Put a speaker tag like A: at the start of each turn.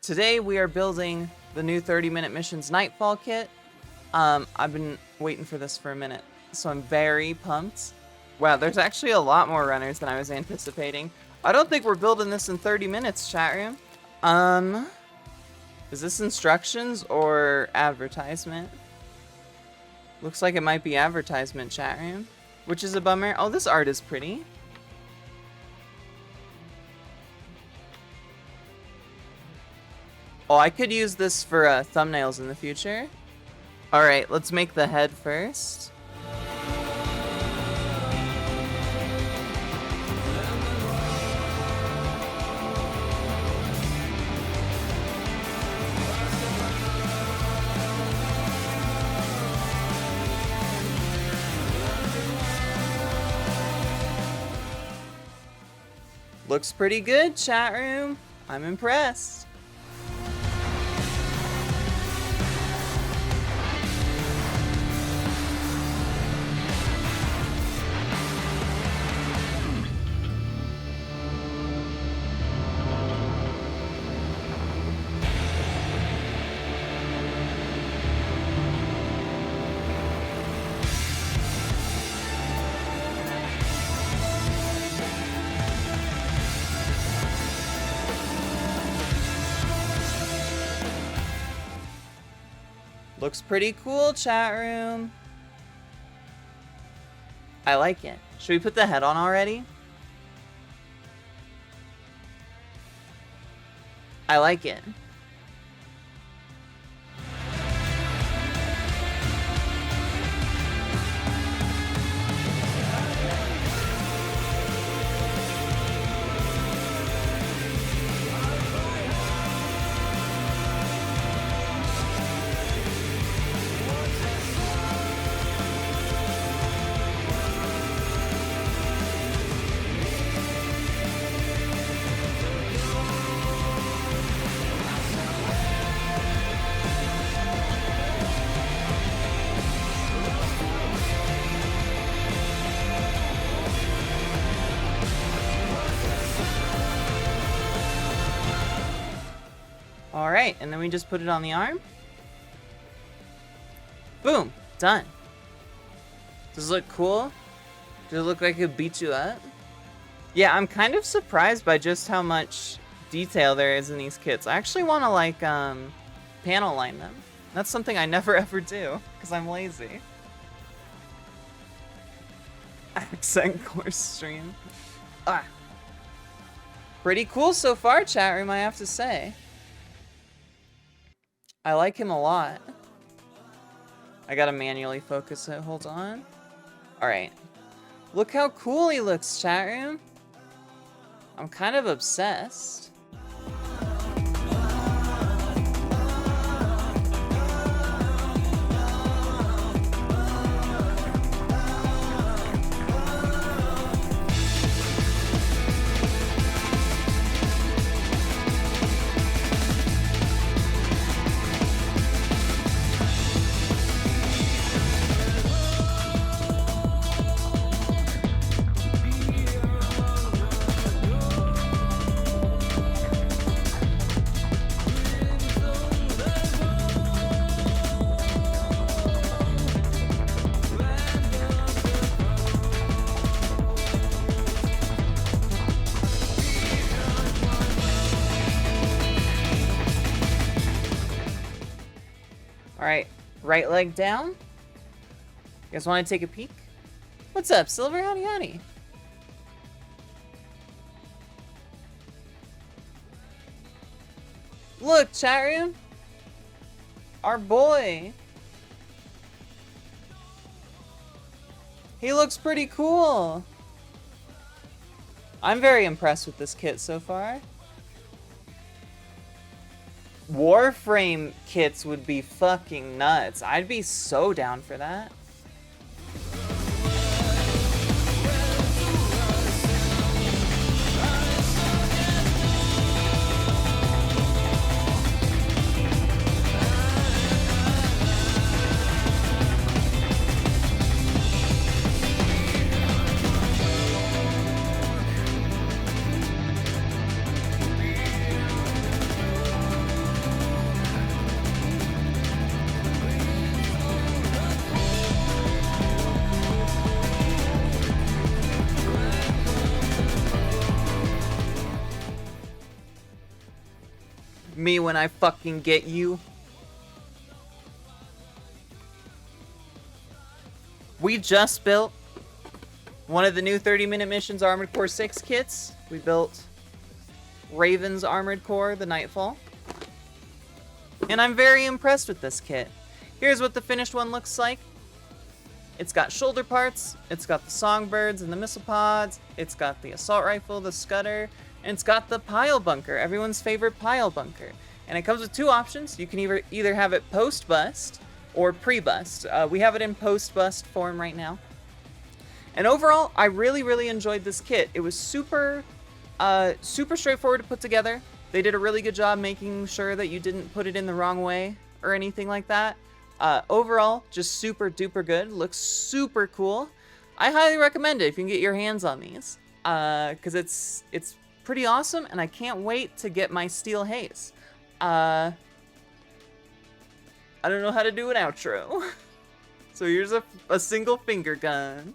A: Today we are building the new 30-minute missions Nightfall kit. I've been waiting for this for a minute, so I'm very pumped. Wow, there's actually a lot more runners than I was anticipating. I don't think we're building this in 30 minutes, chat room. Is this instructions or advertisement? Looks like it might be advertisement, chat room, which is a bummer. Oh, this art is pretty. Oh, I could use this for thumbnails in the future. All right, let's make the head first. Looks pretty good, chat room. I'm impressed. Looks pretty cool, chat room. I like it. Should we put the head on already? I like it. All right, and then we just put it on the arm. Boom, done. Does it look cool? Does it look like it could beat you up? Yeah, I'm kind of surprised by just how much detail there is in these kits. I actually want to like panel line them. That's something I never ever do because I'm lazy. Accent course stream. Ah. Pretty cool so far, chat room, I have to say. I like him a lot. I gotta manually focus it, hold on. Alright. Look how cool he looks, chat room. I'm kind of obsessed. Alright, right leg down. You guys want to take a peek? What's up, Silver? Howdy, howdy. Look, chat room. Our boy. He looks pretty cool. I'm very impressed with this kit so far. Warframe kits would be fucking nuts. I'd be so down for that. Me when I fucking get you. We just built one of the new 30-minute missions Armored Core 6 kits. We built Raven's Armored Core, the Nightfall. And I'm very impressed with this kit. Here's what the finished one looks like. It's got shoulder parts, it's got the songbirds and the missile pods, it's got the assault rifle, the scudder, and it's got the pile bunker, everyone's favorite pile bunker. And it comes with two options. You can either have it post-bust or pre-bust. We have it in post-bust form right now. And overall, I really enjoyed this kit. It was super straightforward to put together. They did a really good job making sure that you didn't put it in the wrong way or anything like that. Overall, just super duper good. Looks super cool. I highly recommend it if you can get your hands on these. Because it's pretty awesome, and I can't wait to get my Steel Haze. I don't know how to do an outro. So here's a single finger gun.